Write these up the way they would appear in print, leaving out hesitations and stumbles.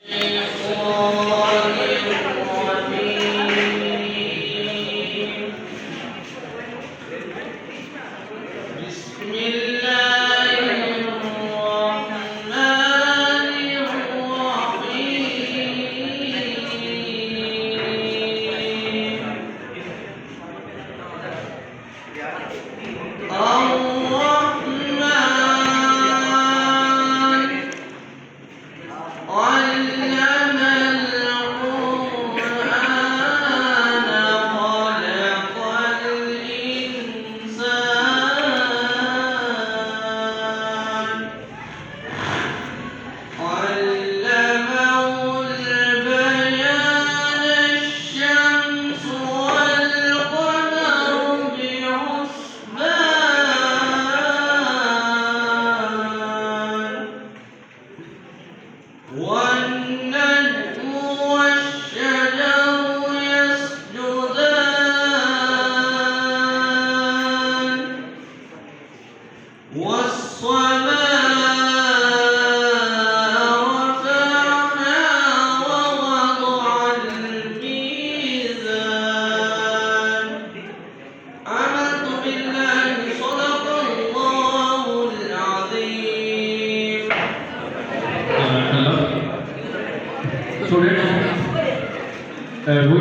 We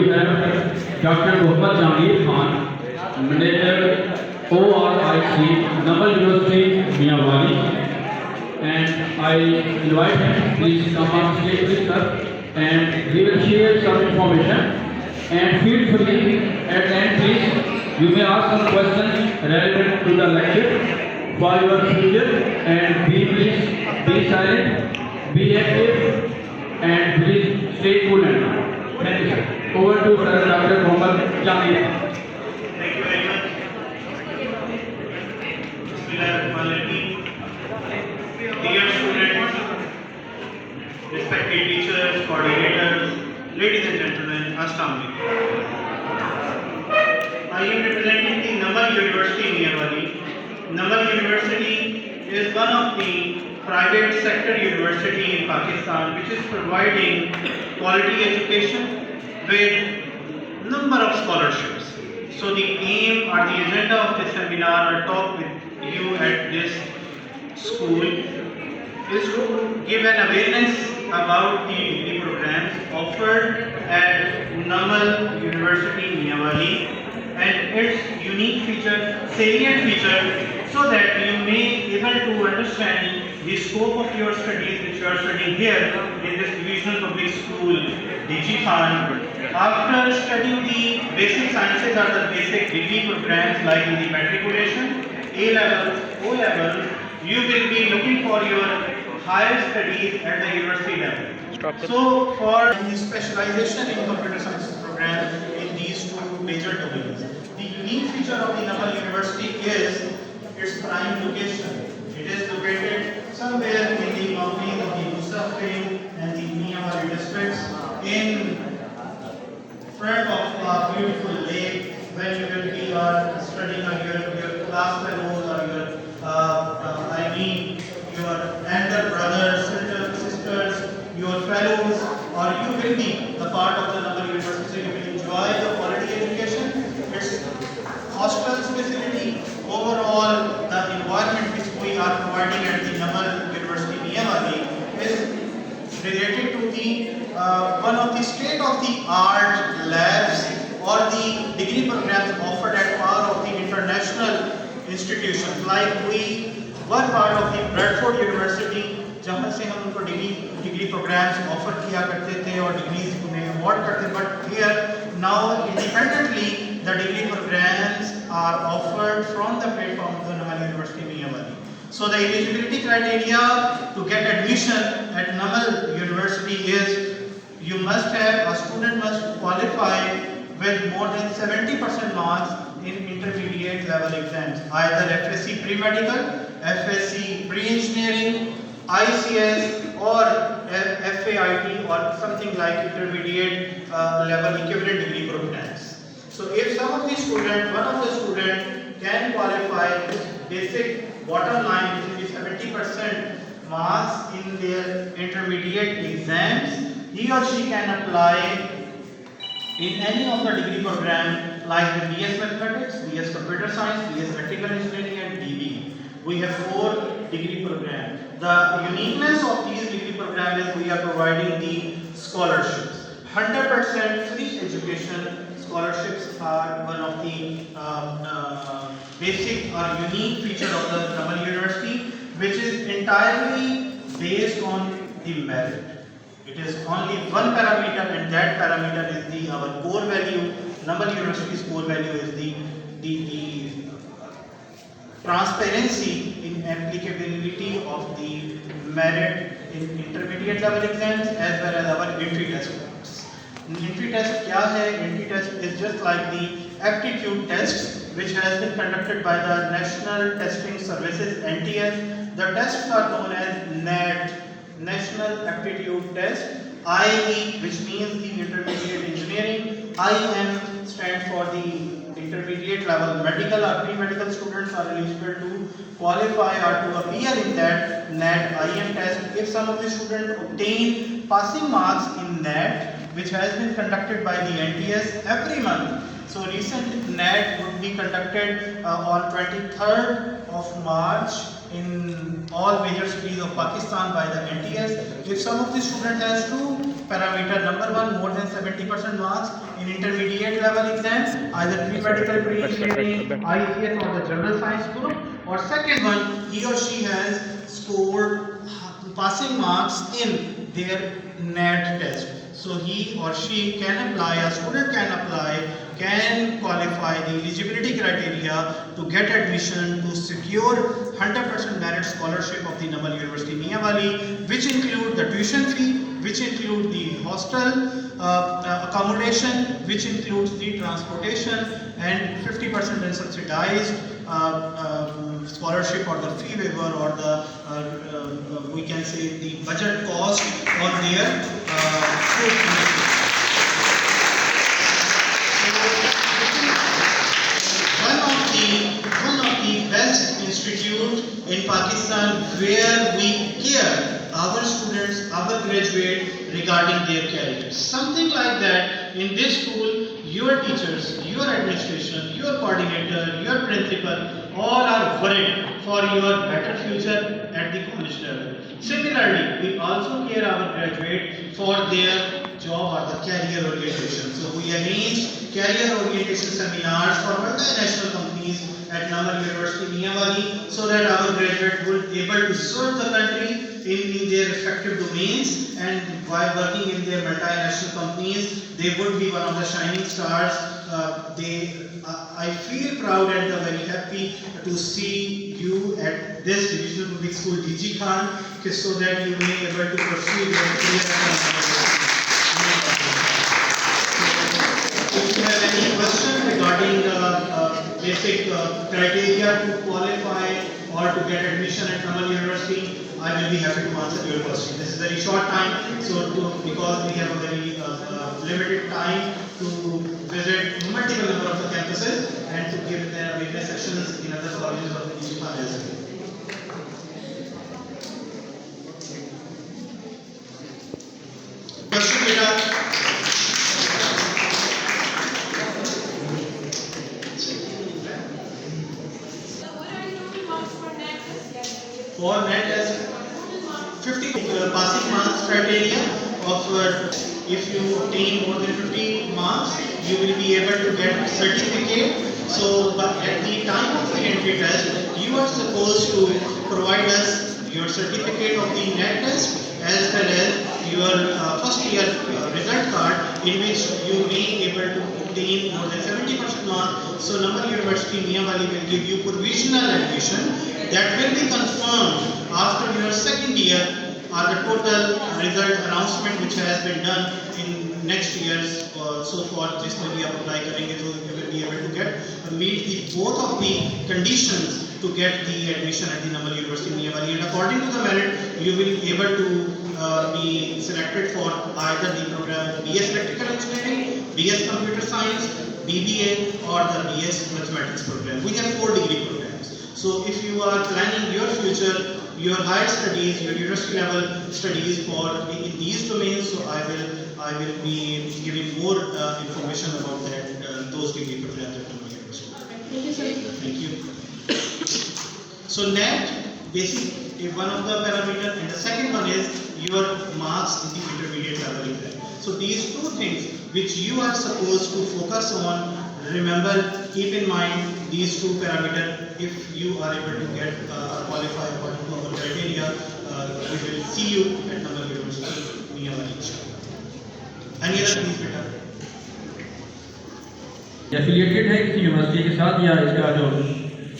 have Dr. Mohammad Jahangir Khan, Manager ORIC, Naval University, Miawali, and I invite him, please come on stage with us, and he will share some information. And feel free at the end, please, you may ask some questions relevant to the lecture for your future, and please be silent, be active, and please stay cool and calm. Thank you, sir. Over to Dr. Mohammad Jahangir. Thank you very much. Bismillahirrahmanirrahim. Dear students, respected teachers, coordinators, ladies and gentlemen, Assalamu alaikum. I am representing the Naval University Miawali. Naval University is one of the private sector university in Pakistan which is providing quality education with number of scholarships. So the aim or the agenda of this seminar or talk with you at this school is to give an awareness about the degree programs offered at Naval University Miawali and its unique feature, salient feature, so that you may be able to understand the scope of your studies which you are studying here in this divisional public school, DG Khan. After studying the basic sciences or the basic degree programs like in the matriculation, A-level, O-level, you will be looking for your higher studies at the university level. So for the specialization in computer science program in these two major domains, the unique feature of the Naval University is its prime location. It is located somewhere in the boundaries of the Musafir and the Miawali districts in front of a beautiful lake when you will be studying your class fellows or your elder brothers, sisters, your fellows, or you will be a part of the Naval University. You will enjoy the quality education. Its hostels facility, overall the environment which we are providing at the Naval University Miawali is related to the one of the state-of-the-art labs or the degree programs offered at par of the international institutions. Like we were part of the Bradford University, जहाँ से हम उनको degree programs offer किया करते थे और degrees उन्हें award करते थे. But here now independently the degree programs are offered from the platform of the Naval University Miawali. So the eligibility criteria to get admission at Naval University is you must have, a student must qualify with more than 70% marks in intermediate level exams, either FSC pre-medical, FSC pre-engineering, ICS or FAIT or something like intermediate level equivalent degree programs. So if some of the students, one of the students can qualify with basic bottom line which is 70% marks in their intermediate exams, he or she can apply in any of the degree program like the BS Mathematics, BS Computer Science, BS Electrical Engineering and BB. We have 4 degree programs. The uniqueness of these degree programs is we are providing the scholarships. 100% free education scholarships are one of the basic or unique feature of the Naval University, which is entirely based on the merit. It is only one parameter, and that parameter is our core value. Naval University's core value is the transparency in applicability of the merit in intermediate level exams as well as our entry test forms. Entry test kya hai? Entry test is just like the aptitude test which has been conducted by the National Testing Services (NTS). The tests are known as NAT, National Aptitude Test. IE, which means the intermediate engineering. IM stands for the intermediate level medical or pre-medical students are eligible to qualify or to appear in that NAT IM test. If some of the students obtain passing marks in NAT, which has been conducted by the NTS every month. So recent NAT would be conducted on 23rd of March in all major cities of Pakistan by the NTS. If some of the student has 2 parameter, number 1 more than 70% marks in intermediate level exams, either pre-medical, pre-engineering, ICS or the general science group, or second one, he or she has scored passing marks in their NAT test. So he or she can apply, a student can apply, can qualify the eligibility criteria to get admission to secure 100% merit scholarship of the Naval University Mianwali, which include the tuition fee, which include the hostel accommodation, which includes the transportation, and 50% unsubsidized scholarship or the fee waiver or the we can say the budget cost on their food. One of the best institute in Pakistan where we care our students, our graduates regarding their careers. Something like that in this school, your teachers, your administration, your coordinator, your principal, all are worried for your better future at the college level. Similarly, we also care our graduates for their job or the career orientation. So we arrange career orientation seminars for multinational companies at Naval University Mianwali so that our graduates will be able to serve the country in their respective domains, and while working in their multinational companies, they would be one of the shining stars. I feel proud and very happy to see you at this Divisional Public School DG Khan, so that you may be able to pursue your career. If you have any question regarding the basic criteria to qualify or to get admission at Naval University, I will be happy to answer your question. This is a very short time, so because we have a very limited time to visit multiple number of the campuses and to give their awareness sessions in other colleges of the DG as well. Question, beta? For NET as 50 passing marks criteria of if you obtain more than 50 marks, you will be able to get certificate. So at the time of the entry test, you are supposed to provide us your certificate of the NET test as well as your first year result card, in which you will be able to obtain more than 70% marks. So Naval University Mianwali will give you provisional admission that will be confirmed after your second year or the total result announcement which has been done in next year's so far जिस में भी आप apply करेंगे तो you will be able to get meet the both of the conditions to get the admission at the Naval University Mianwali, and according to the merit you will be able to be selected for either the program BS Electrical Engineering, BS Computer Science, BBA or the BS Mathematics program. We have 4 degree programs. So if you are planning your future your higher studies, your university level studies for in these domains. So I will be giving more information about that those degree programs at Namal University. Thank you, sir. Thank you. So NET basic is one of the parameters, and the second one is your marks in the intermediate level exam. So these two things which you are supposed to focus on, remember, keep in mind these two parameters. If you are able to get qualify according to our criteria, we will see you at Namal University Miawali. Any other things, beta? Affiliated है किसी university के साथ या इसका जो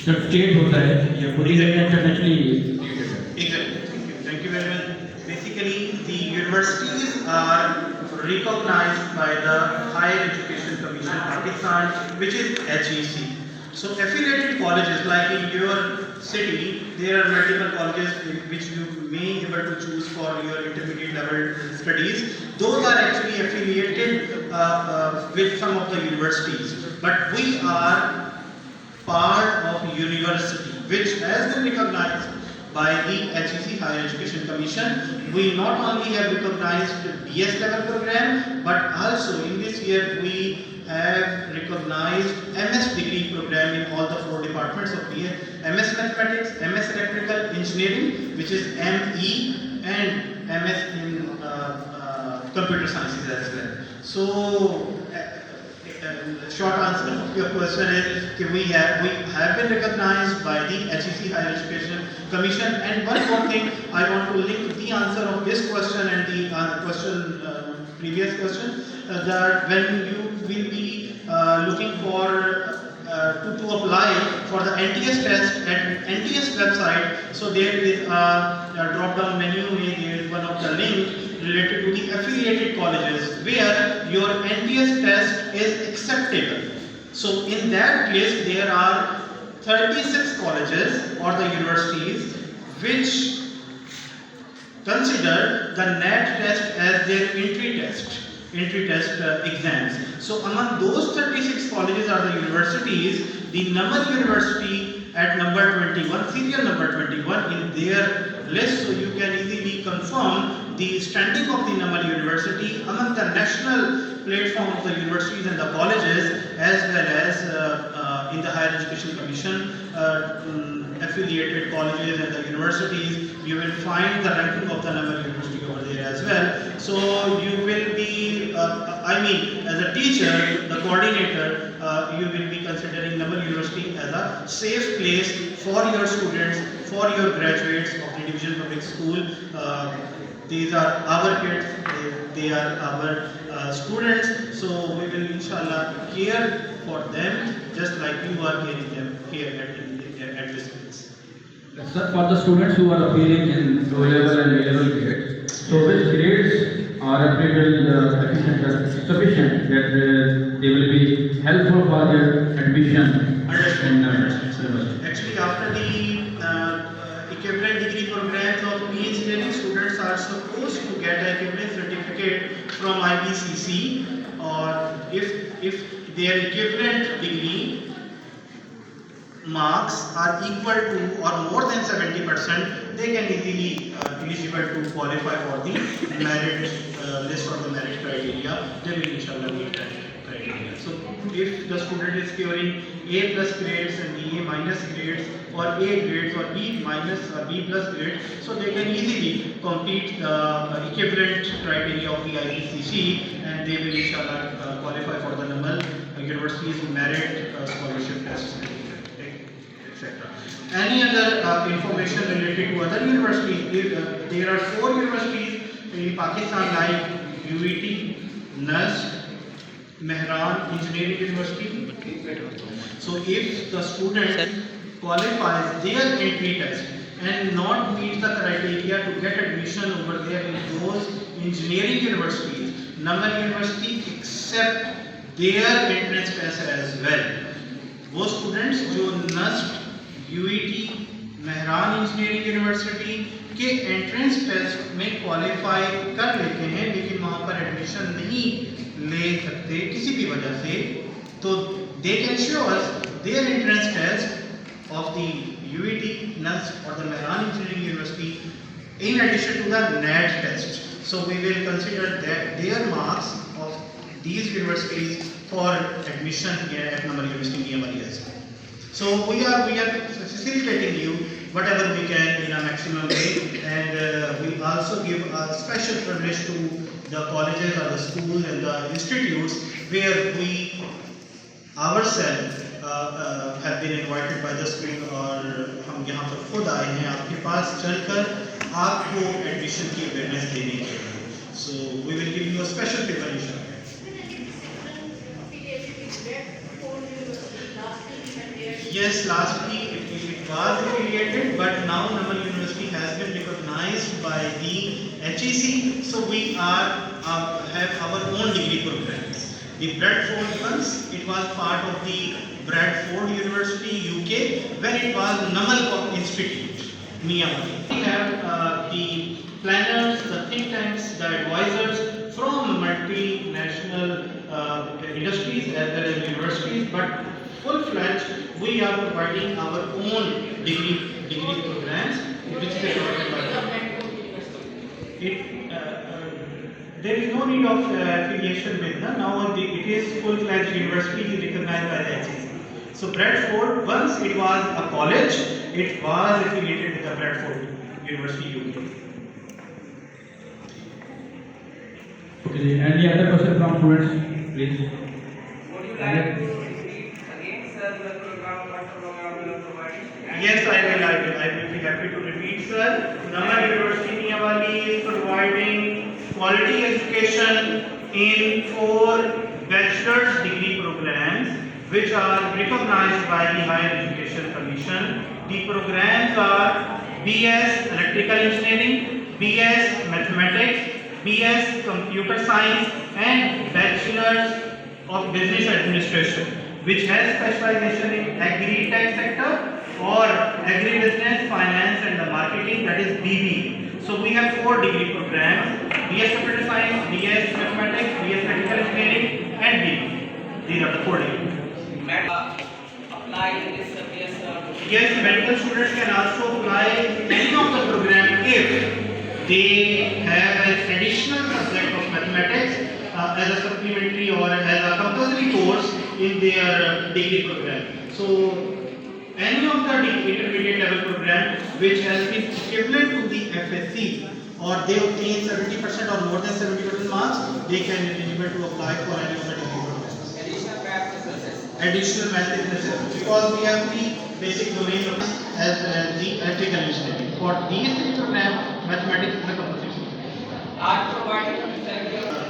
certificate होता है ये पूरी तरह इंटरनेशनली एफिलिएटेड है? Exactly. Thank you very much. Basically, the universities are recognized by the Higher Education Commission Pakistan, which is HEC. So affiliated colleges, like in your city, there are multiple colleges which you may able to choose for your intermediate level studies. Those are actually affiliated with some of the universities. But we are part of university, which has been recognized by the HEC Higher Education Commission. We not only have recognized the BS level program, but also in this year we have recognized MS degree program in all the 4 departments of BA: MS Mathematics, MS Electrical Engineering, which is ME, and MS in Computer Sciences as well. So, short answer to your question is that we have been recognized by the HEC Higher Education Commission. And one more thing, I want to link the answer of this question and the previous question, that when you will be looking for to apply for the NTS test at NTS website, so there is a drop down menu, there is one of the link related to the affiliated colleges where your NTS test is acceptable. So in that case there are 36 colleges or the universities which consider the NET test as their entry test exams. So among those 36 colleges are the universities. The Namal University at number 21, serial number 21 in their list, so you can easily confirm the standing of the Namal University among the national platform of the universities and the colleges, as well as in the Higher Education Commission affiliated colleges and the universities. You will find the ranking of the Namal University over there as well. So you will be, as a teacher, the coordinator, you will be considering Namal University as a safe place for your students, for your graduates of the Division Public School. These are our kids, they are our students, so we will inshallah care for them just like you are caring them here at this place. Sir, for the students who are appearing in low level and A-level grades, so which grades are sufficient that they will be helpful for their admission in syllabus? Actually, after the equivalent degree programs of engineering, students are supposed to get an equivalent certificate from IPCC, or if their equivalent degree marks are equal to or more than 70%, they can easily eligible to qualify for the merit list or the merit criteria. They will inshallah meet that criteria. So if the student is securing A plus grades and A minus grades, or A grades or B minus or B plus grades, so they can easily complete the equivalent criteria of the IPCC, and they will inshallah qualify for the Namal University's merit scholarship test, etc. Any other information related to other universities? There are 4 universities in Pakistan like UET, NUST, Mehran Engineering University. So if the student qualifies their entry test and not meets the criteria to get admission over there in those engineering universities, Namal University accept their entrance test as well. वो students जो NUST, UET, Mehran engineering university के entrance test में qualify कर लेते हैं लेकिन वहाँ पर एडमिशन नहीं ले सकते किसी भी वजह से, तो they can show us their entrance test of the UET, NUST or the Mehran Engineering University in addition to the NAT test. So we will consider that their marks of these universities for admission here at Namal University Mianwali as well. So we are facilitating you whatever we can in a maximum way, and we also give a special privilege to the colleges or the schools and the institutes where we ourselves have been invited by the school, और हम यहाँ पर खुद आए हैं आपके पास चलकर आपको एडमिशन की अवेयरनेस देने के लिए. So we will give you a special favor inshallah. Yes, lastly it was affiliated, but now Namal University has been recognized by the HEC, so we have our own degree programs. The Bradford ones, it was part of the Bradford University, UK, when it was Namal Institute, Mianwali. We have the planners, the think tanks, the advisors from multinational industries as well as universities, but full-fledged, we are providing our own degree programs, which is provided by there is no need of affiliation with them. Now it is full-fledged university recognized by the HEC. So Bradford, once it was a college, it was affiliated with the Bradford University, UK. Okay, any other question from students, please? Would you like to repeat again, sir, the program, what program you are providing? Yes, I will be happy to repeat, sir. Namal University Mianwali is providing quality education in 4 bachelor's degree programs which are recognized by the Higher Education Commission. The programs are BS Electrical Engineering, BS Mathematics, BS Computer Science and Bachelor's of Business Administration, which has specialization in agri-tech sector or agribusiness, finance and the marketing, that is BB. So we have 4 degree programs: BS Computer Science, BS Mathematics, BS Electrical Engineering and BB. These are the 4 degrees. Apply in this BS. Yes, medical students can also apply any of the program if they have an additional subject of mathematics as a supplementary or as a compulsory course in their degree program. So any of the intermediate level program which has been equivalent to the FSC or they obtain 70% or more than 70% marks, they can be eligible to apply for any of the degree programs. Additional math is necessary. Additional math is necessary because we have the basic domain of as the electrical engineering. For these 3 programs, mathematics is a compulsory. Are providing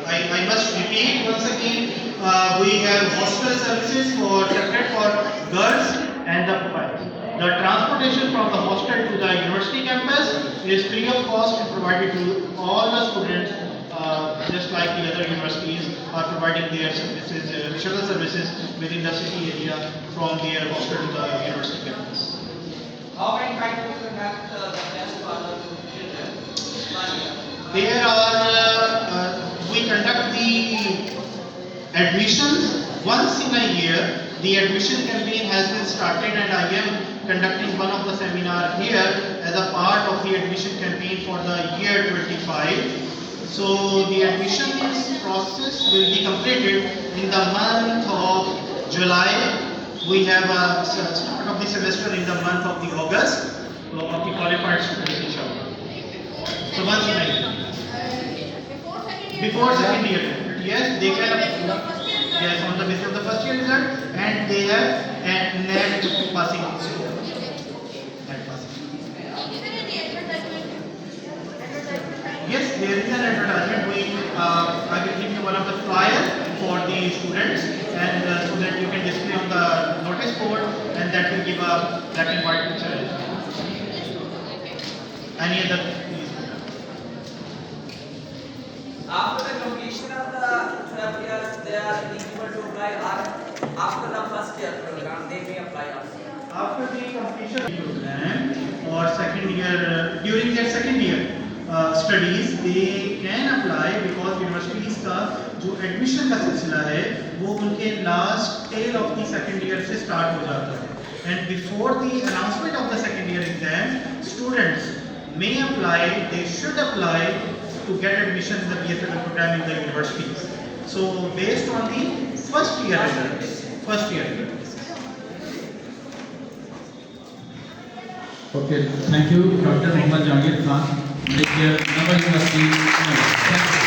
I must repeat once again, we have hostel services for separate for girls and the boys. The transportation from the hostel to the university campus is free of cost and provided to all the students, just like the other universities are providing their services, shuttle services within the city area from their hostel to the university campus. how many factors you have the best for the children? There are, we conduct the admissions once in a year. The admission campaign has been started and I am conducting one of the seminar here as a part of the admission campaign for the year 25. So the admissions process will be completed in the month of July. We have a start of the semester in the month of the August of the qualified students inshallah. So once in a year. Before second year, yes, they can. Yes, on the basis of the first year result, and they have a NAT passing score. NAT passing. Yes, there is an advertisement. I will give you one of the flyer for the students, and so that you can display on the notice board, and that will give a black and white picture. Any other? After the completion of the 12 years, they are eligible to apply, or after the first year program, they may apply also. After the completion of the program or second year, during their second year studies, they can apply because universities का जो admission का सिलसिला है वो उनके last tail of the second year से start हो जाता है. And before the announcement of the second students may apply, they should apply to get admission in the BFA program in the universities. So based on the first year results. Okay, thank you, Dr. Mohammad Jahangir Khan, Malaysia Naval University. Thank you.